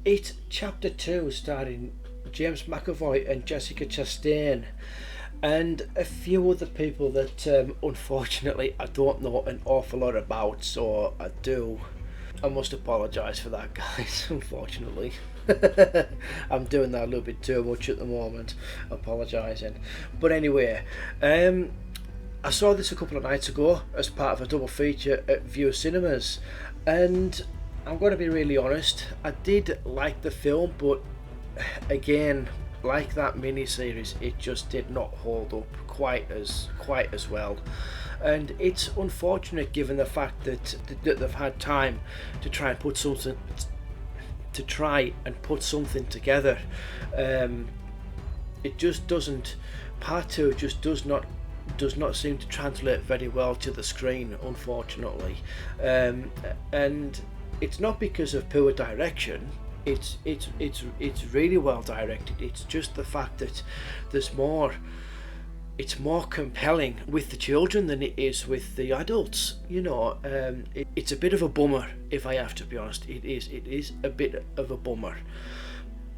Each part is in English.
It's Chapter 2, starring James McAvoy and Jessica Chastain, and a few other people that unfortunately I don't know an awful lot about, so I must apologise for that, guys, unfortunately. I'm doing that a little bit too much at the moment, apologising. But anyway, I saw this a couple of nights ago as part of a double feature at View Cinemas, and I'm going to be really honest, I did like the film, but again, like that miniseries, it just did not hold up quite as well. And it's unfortunate given the fact that they've had time to try and put something together. It just doesn't. Part two just does not seem to translate very well to the screen, unfortunately, and it's not because of poor direction. It's really well directed. It's just the fact that it's more compelling with the children than it is with the adults. It's a bit of a bummer, if I have to be honest. It is a bit of a bummer.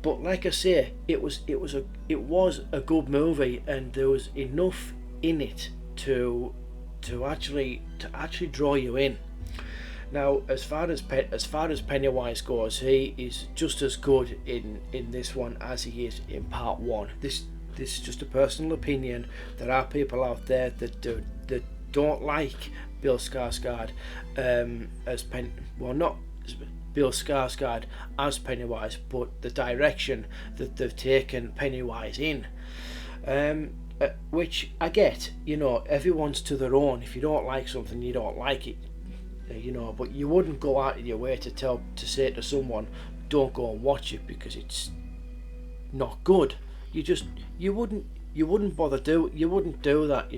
But like I say, it was a good movie, and there was enough in it to actually draw you in. Now, as far as Pennywise goes, he is just as good in this one as he is in part one. This is just a personal opinion. There are people out there that don't like Bill Skarsgård not Bill Skarsgård as Pennywise, but the direction that they've taken Pennywise in. Which I get, everyone's to their own. If you don't like something, you don't like it, but you wouldn't go out of your way to say to someone, don't go and watch it because it's not good. You wouldn't bother you wouldn't do that.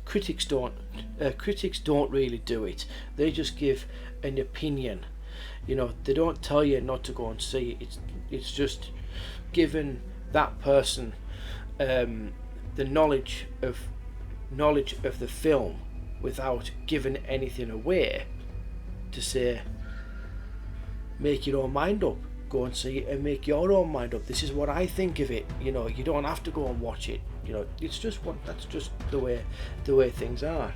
Critics don't really do it. They just give an opinion. They don't tell you not to go and see it. It's just giving that person the knowledge of the film without giving anything away, to say, make your own mind up, go and see it and make your own mind up. This is what I think of it. You don't have to go and watch it. It's just that's just the way things are.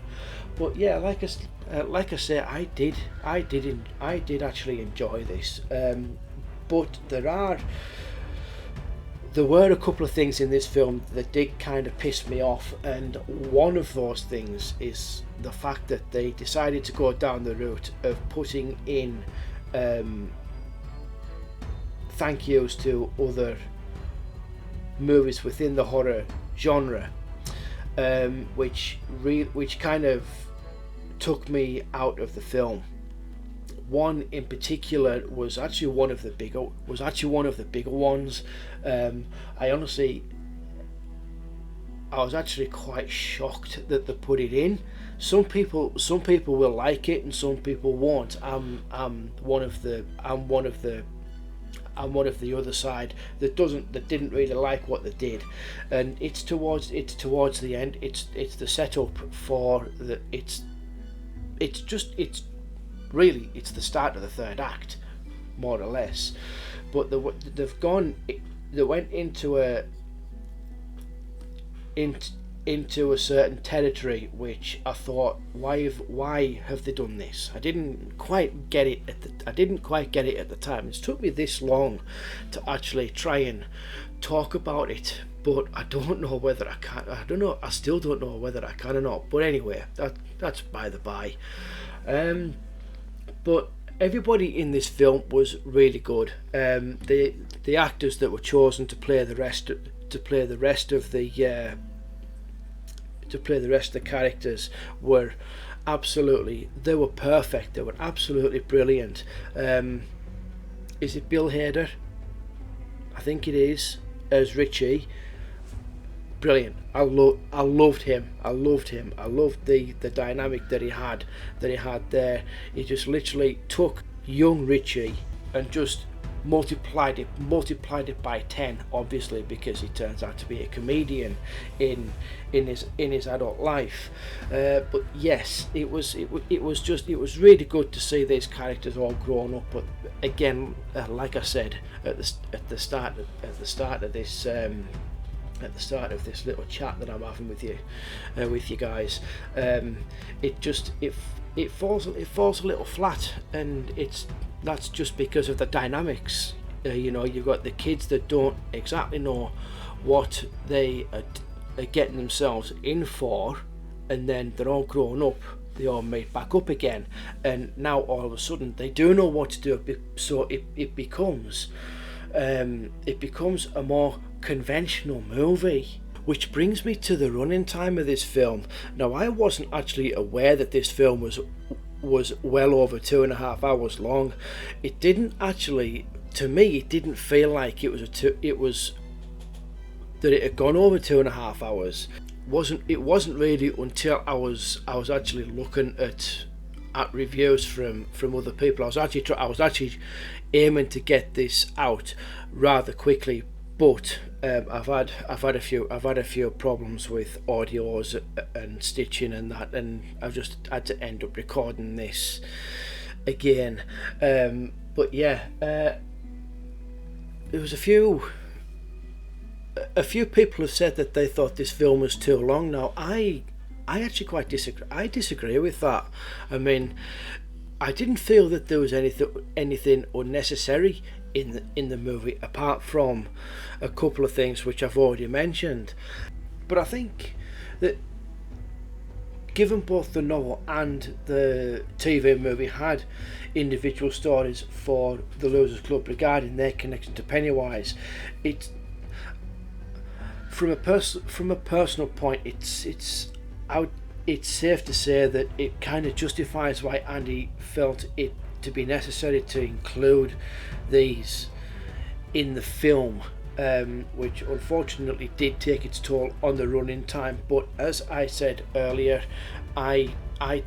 But yeah, like I say, I did actually enjoy this. But there were a couple of things in this film that did kind of piss me off, and one of those things is the fact that they decided to go down the route of putting in thank yous to other movies within the horror genre, which kind of took me out of the film. One in particular was actually one of the bigger ones. I was actually quite shocked that they put it in. Some people will like it and some people won't. I'm one of the other side that didn't really like what they did, and it's towards the end. It's the setup for it's really the start of the third act, more or less. But they went into a certain territory which I thought, why have they done this? I didn't quite get it at the time. It's took me this long to actually try and talk about it, but I don't know whether I can. I still don't know whether I can or not. But anyway, that's by the by. But everybody in this film was really good. The actors that were chosen to play the rest of the characters were perfect. They were absolutely brilliant. Is it Bill Hader? I think it is, as Richie. Brilliant. I loved him. I loved the dynamic that he had there. He just literally took young Richie and just multiplied it by 10, obviously, because he turns out to be a comedian in his adult life. But yes, it was really good to see these characters all grown up. But again, like I said at the start of this. At the start of this little chat that I'm having with you guys, it falls a little flat, and that's just because of the dynamics. You've got the kids that don't exactly know what they are getting themselves in for, and then they're all grown up. They all meet back up again, and now all of a sudden they do know what to do. So it becomes a more conventional movie, which brings me to the running time of this film. Now, I wasn't actually aware that this film was well over 2.5 hours long. It didn't actually, to me, it didn't feel like it was that it had gone over 2.5 hours. It wasn't really until I was actually looking at reviews from other people. I was actually aiming to get this out rather quickly, but I've had a few problems with audios and stitching and that, and I've just had to end up recording this again. But yeah, there was a few people have said that they thought this film was too long. Now, I actually quite disagree. I disagree with that. I mean, I didn't feel that there was anything unnecessary in the movie, apart from a couple of things which I've already mentioned. But I think that given both the novel and the TV movie had individual stories for the Losers Club regarding their connection to Pennywise, it's from a personal point, it's safe to say that it kind of justifies why Andy felt it to be necessary to include these in the film, which unfortunately did take its toll on the running time. But as I said earlier, I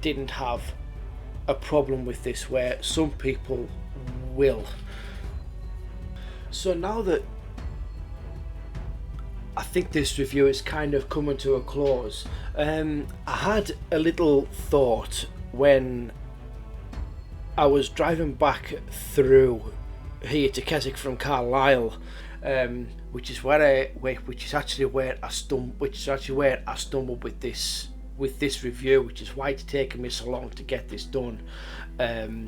didn't have a problem with this, where some people will. So now that I think this review is kind of coming to a close, I had a little thought when I was driving back through here to Keswick from Carlisle, which is actually where I stumbled with this review, which is why it's taken me so long to get this done. I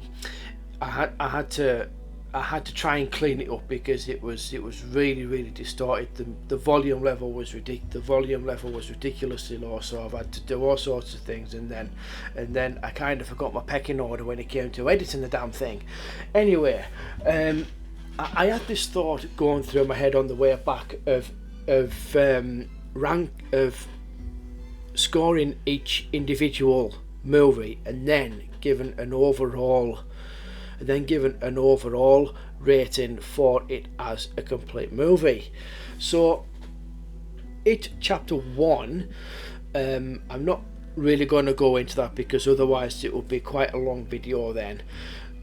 had to try and clean it up because it was really distorted. The volume level was ridiculously low, so I've had to do all sorts of things, and then I kind of forgot my pecking order when it came to editing the damn thing. Anyway, I had this thought going through my head on the way back of scoring each individual movie and then given an overall rating for it as a complete movie. So It Chapter 1, I'm not really going to go into that because otherwise it would be quite a long video then.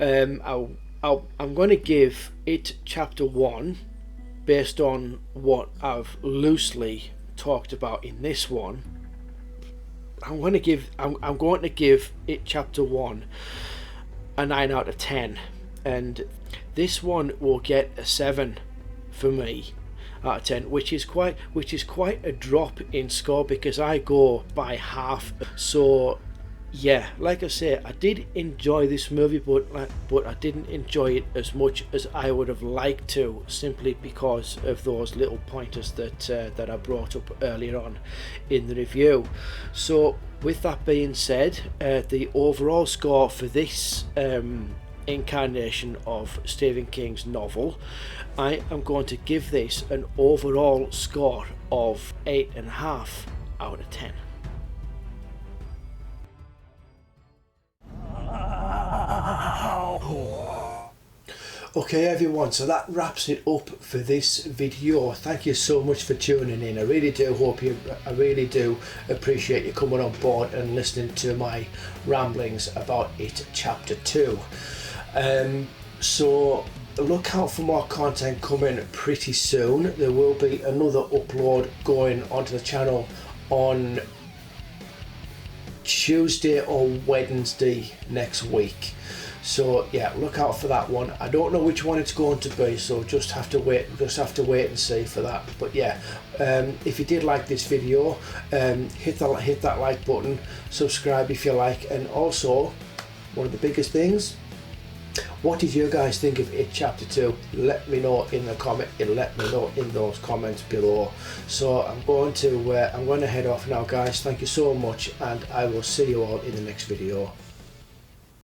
I'm going to give It Chapter 1, based on what I've loosely talked about in this one, I'm going to give It Chapter 1 a 9 out of 10, and this one will get a 7 for me out of 10, which is quite a drop in score because I go by half. So yeah, like I say, I did enjoy this movie, but I didn't enjoy it as much as I would have liked to, simply because of those little pointers that I brought up earlier on in the review. So with that being said, the overall score for this incarnation of Stephen King's novel, I am going to give this an overall score of 8.5 out of 10. Okay everyone, so that wraps it up for this video. Thank you so much for tuning in. I really do appreciate you coming on board and listening to my ramblings about It Chapter 2. So look out for more content coming pretty soon. There will be another upload going onto the channel on Tuesday or Wednesday next week. So yeah, look out for that one. I don't know which one it's going to be, so just have to wait and see for that. But yeah, if you did like this video, hit that like button, subscribe if you like, and also one of the biggest things, what did you guys think of It Chapter 2? Let me know in the comment. Let me know in those comments below. So I'm going to head off now, guys. Thank you so much, and I will see you all in the next video.